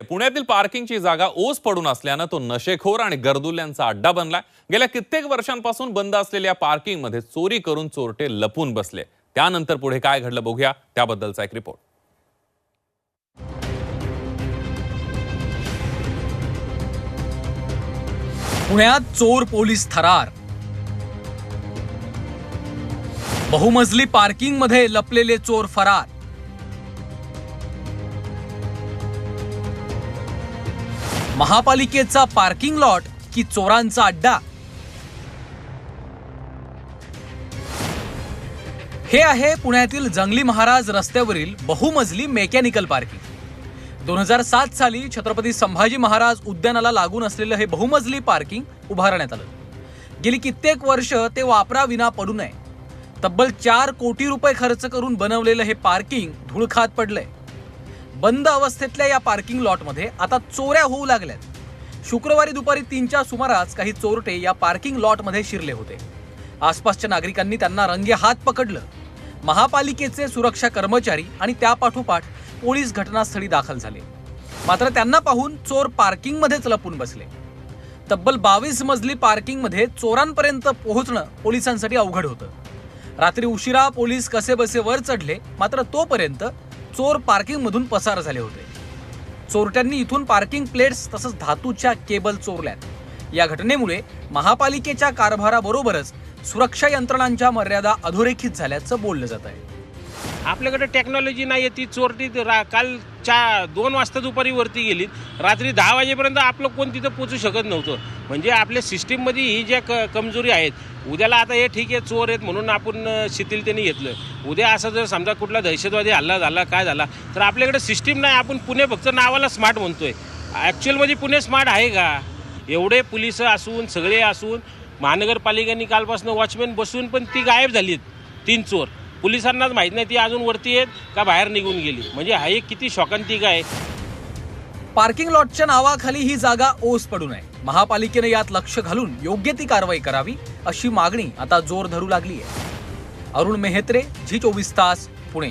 पुण्यातील पार्किंगची जागा ओस पडून असल्यानं तो नशेखोर आणि गर्दुल्यांचा अड्डा बनलाय। गेल्या कित्येक वर्षांपासून बंद असलेल्या पार्किंगमध्ये चोरी करून चोरटे लपून बसले। त्यानंतर पुढे काय घडलं बघूया, त्याबद्दलचा एक रिपोर्ट। पुण्यात चोर पोलीस थरार। बहुमजली पार्किंग मध्ये लपलेले चोर फरार। महापालिकेचा पार्किंग लॉट की चोरांचा अड्डा? हे आहे पुण्यातील जंगली महाराज रस्त्यावरील बहुमजली मेकॅनिकल पार्किंग। 2007 साली छत्रपती संभाजी महाराज उद्यानाला लागून असलेलं हे बहुमजली पार्किंग उभारण्यात आलं। गेली कित्येक वर्ष ते वापराविना पडू नये। तब्बल 4 कोटी रुपये खर्च करून बनवलेलं हे पार्किंग धूळखात पडलंय। बंद अवस्थेतल्या या पार्किंग लॉटमध्ये आता चोऱ्या होऊ लागल्यात। शुक्रवारी दुपारी 3च्या सुमारास काही चोरटे या पार्किंग लॉटमध्ये शिरले होते। आसपासच्या नागरिकांनी त्यांना रंगे हात पकडलं। महापालिकेचे सुरक्षा कर्मचारी आणि त्यापाठोपाठ पोलीस घटनास्थळी दाखल झाले। मात्र त्यांना पाहून चोर पार्किंगमध्येच लपून बसले। तब्बल 22 मजली पार्किंगमध्ये चोरांपर्यंत पोहोचणं पोलिसांसाठी अवघड होतं। रात्री उशिरा पोलीस कसेबसे वर चढले, मात्र तोपर्यंत चोर पार्किंगमधून पसार झाले होते। चोरट्यांनी इथून पार्किंग प्लेट्स तसंच धातूच्या केबल चोरल्यात। या घटनेमुळे महापालिकेच्या कारभाराबरोबरच सुरक्षा यंत्रणांच्या मर्यादा अधोरेखित झाल्याचं बोललं जात आहे। आपल्याकडे टेक्नॉलॉजी नाही, ती चोरटी काल 2 वाजता दुपारी वरती गेली, रात्री 10 वाजेपर्यंत आपलं कोण तिथं पोहोचू शकत नव्हतं। म्हणजे आपल्या सिस्टीममध्ये ही ज्या कमजोरी आहेत, उद्याला आता हे ठीक आहे चोर आहेत म्हणून आपण शिथिलतेने घेतलं, उद्या असं जर समजा कुठला दहशतवादी हल्ला झाला काय झाला तर आपल्याकडे सिस्टीम नाही। आपण पुणे फक्त नावाला स्मार्ट म्हणतोय, ॲक्च्युअलमध्ये पुणे स्मार्ट आहे का? एवढे पोलिस असून सगळे असून महानगरपालिकेने कालपासून वॉचमॅन बसून पण ती गायब झालीत 3 चोर। पोलिसांनाच माहीत नाही ती अजून वरती आहेत का बाहेर निघून गेली। म्हणजे हा एक किती शॉकांतिक आहे। पार्किंग लॉटच्या नावाखाली ही जागा ओस पडू नये। महापालिकेने यात लक्ष घालून योग्य ती कारवाई करावी अशी मागणी आता जोर धरू लागली आहे। अरुण मेहत्रे, झी 24 तास, पुणे।